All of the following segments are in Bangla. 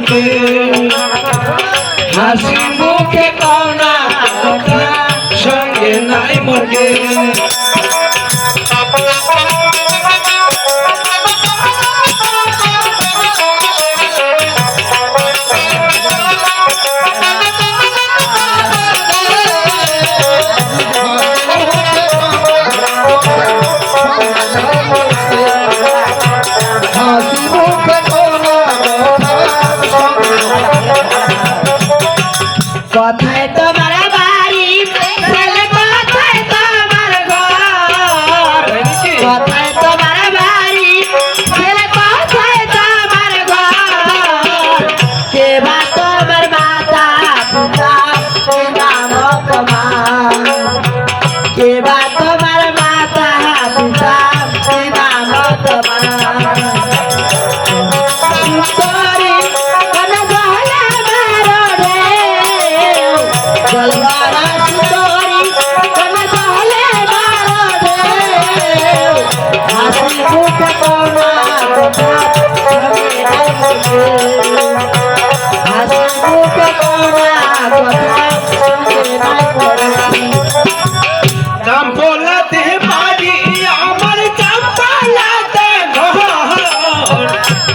মুখে হাসি মুখে কওনা কথা সঙ্গে নাই মর্গে কথায় তোমার বাড়ি ছেলে কথায় তোমার ঘর কথায় তোমার বাড়ি ছেলে কথায় তোমার ঘর কে বা তোমার মাতা পিতা কে নাম তোমার কে বা তোমার মাতা পিতা কে নাম তোমার চাম্পলাতে বাড়ি আমার চাম্পলাতে ঘর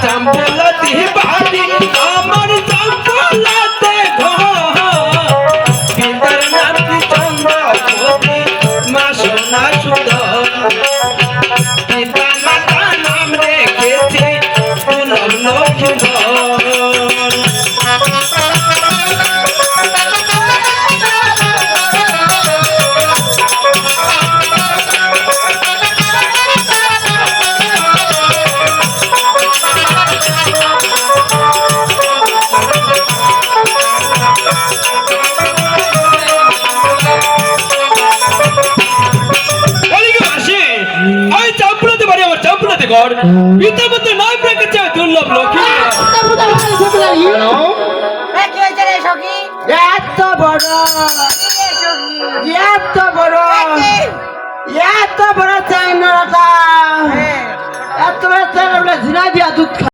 চাম্পলাতে বাড়ি আমার চাম্পলাতে ঘর পিতার নাম কি চন্দ্রবতী মা সোনা সুন্দর পিতা মাতা নাম রেখেছে পুনম লক্ষ্মীধর পিতা মাতা নাম রেখেছে দুর্লভ লক্ষ্মী এত বড় এত বড় এত বড় চাই না এত বড় চাই না জিনা দিয়া দুধ